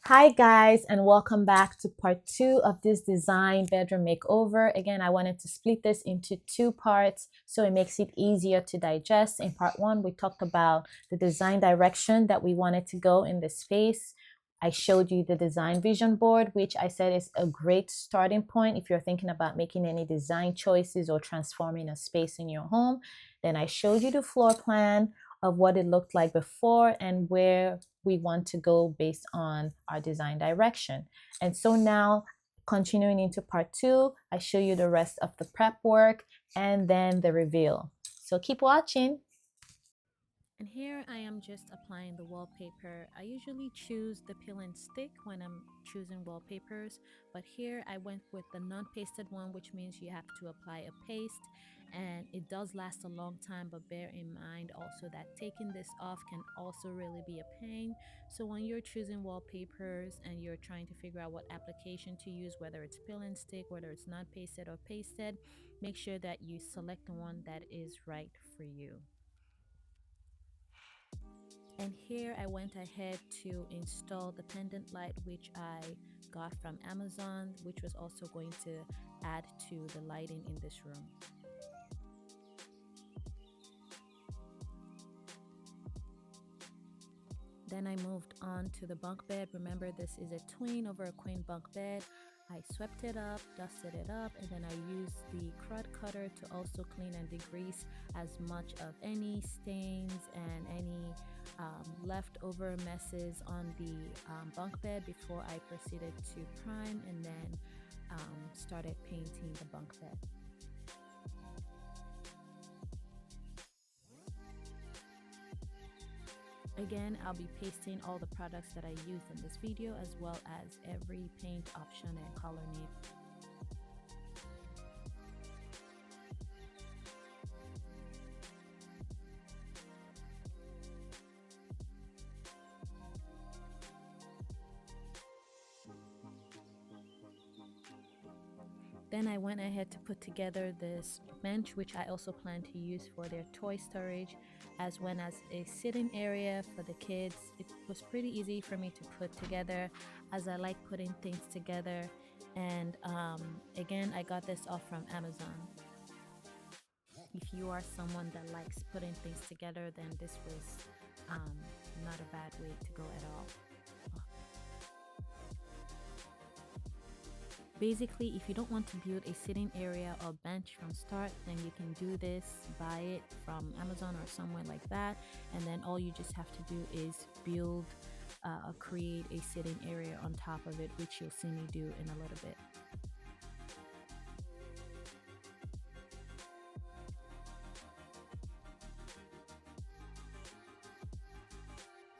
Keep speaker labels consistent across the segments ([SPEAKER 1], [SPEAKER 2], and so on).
[SPEAKER 1] Hi guys, and welcome back to part 2 of this design bedroom makeover. Again, I wanted to split this into 2 parts so it makes it easier to digest. In part 1, we talked about the design direction that we wanted to go in the space. I showed you the design vision board, which I said is a great starting point if you're thinking about making any design choices or transforming a space in your home. Then I showed you the floor plan of what it looked like before and where we want to go based on our design direction. And so now, continuing into part 2, I show you the rest of the prep work and then the reveal. So keep watching. And here I am just applying the wallpaper. I usually choose the peel and stick when I'm choosing wallpapers, but here I went with the non-pasted one, which means you have to apply a paste, and it does last a long time, but bear in mind also that taking this off can also really be a pain. So when you're choosing wallpapers and you're trying to figure out what application to use, whether it's peel and stick, whether it's non-pasted or pasted, make sure that you select the one that is right for you. And here I went ahead to install the pendant light, which I got from Amazon, which was also going to add to the lighting in this room. Then I moved on to the bunk bed. Remember, this is a twin over a queen bunk bed. I swept it up, dusted it up, and then I used the crud cutter to also clean and degrease as much of any stains and any leftover messes on the bunk bed before I proceeded to prime and then started painting the bunk bed. Again, I'll be pasting all the products that I used in this video as well as every paint option and color name. Then I went ahead to put together this bench, which I also plan to use for their toy storage, as well as a sitting area for the kids. It was pretty easy for me to put together as I like putting things together. And again, I got this off from Amazon. If you are someone that likes putting things together, then this was not a bad way to go at all. Basically, if you don't want to build a sitting area or bench from start, then you can do this, buy it from Amazon or somewhere like that, and then all you just have to do is build create a sitting area on top of it, which you'll see me do in a little bit.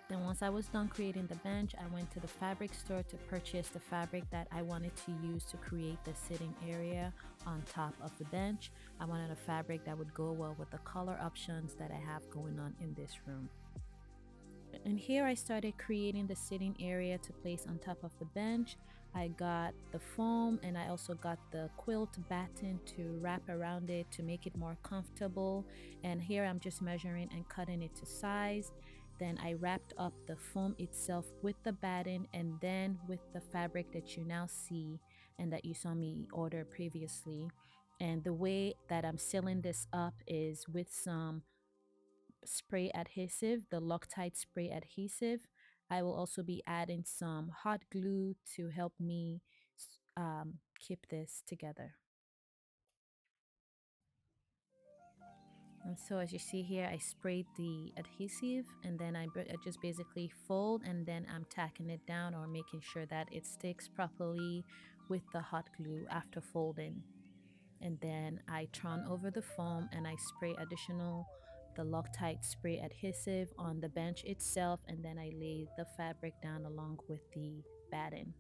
[SPEAKER 1] Then once I was done creating the bench, I went to the fabric store to purchase the fabric that I wanted to use to create the sitting area on top of the bench. I wanted a fabric that would go well with the color options that I have going on in this room. And here I started creating the sitting area to place on top of the bench. I got the foam and I also got the quilt batten to wrap around it to make it more comfortable. And here I'm just measuring and cutting it to size. Then I wrapped up the foam itself with the batten and then with the fabric that you now see and that you saw me order previously. And the way that I'm sealing this up is with some spray adhesive, the Loctite spray adhesive. I will also be adding some hot glue to help me keep this together. And so as you see here, I sprayed the adhesive and then I just basically fold and then I'm tacking it down or making sure that it sticks properly with the hot glue after folding. And then I turn over the foam and I spray the Loctite spray adhesive on the bench itself, and then I lay the fabric down along with the batten.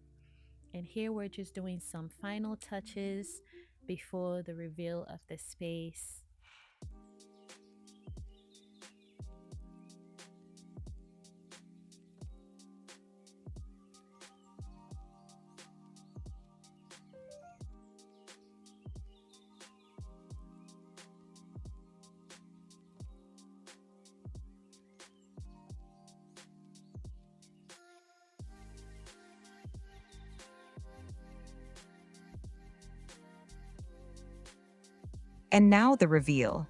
[SPEAKER 1] And here we're just doing some final touches before the reveal of the space.
[SPEAKER 2] And now the reveal.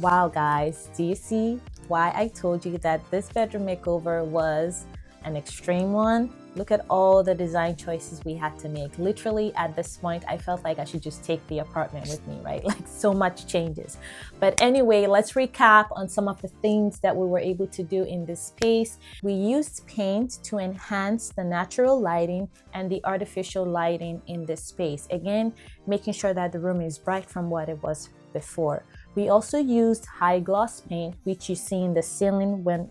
[SPEAKER 1] Wow, guys, do you see why I told you that this bedroom makeover was an extreme one? Look at all the design choices we had to make. Literally, at this point, I felt like I should just take the apartment with me, right? Like, so much changes. But anyway, let's recap on some of the things that we were able to do in this space. We used paint to enhance the natural lighting and the artificial lighting in this space. Again, making sure that the room is bright from what it was before. We also used high gloss paint, which you see in the ceiling when,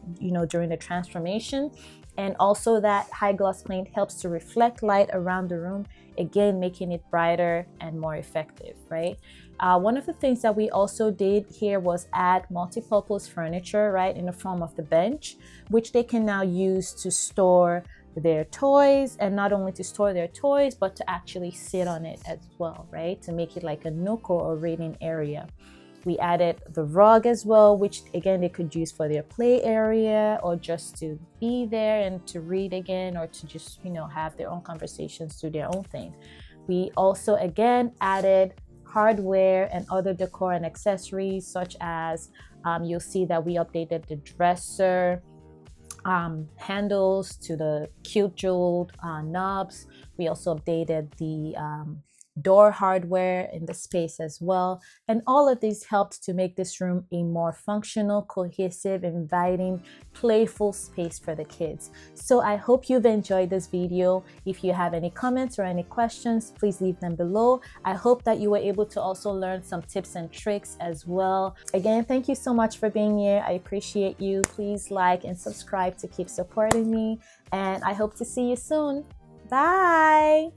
[SPEAKER 1] during the transformation. And also that high gloss paint helps to reflect light around the room, again, making it brighter and more effective, right? One of the things that we also did here was add multi-purpose furniture, right, in the form of the bench, which they can now use to store their toys, and not only to store their toys, but to actually sit on it as well, right? To make it like a nook or a reading area. We added the rug as well, which again, they could use for their play area or just to be there and to read again, or to just, have their own conversations, do their own thing. We also, again, added hardware and other decor and accessories, such as you'll see that we updated the dresser, handles to the cute jeweled knobs. We also updated the door hardware in the space as well. And all of these helped to make this room a more functional, cohesive, inviting, playful space for the kids. So I hope you've enjoyed this video. If you have any comments or any questions, please leave them below. I hope that you were able to also learn some tips and tricks as well. Again, thank you so much for being here. I appreciate you. Please like and subscribe to keep supporting me. And I hope to see you soon. Bye.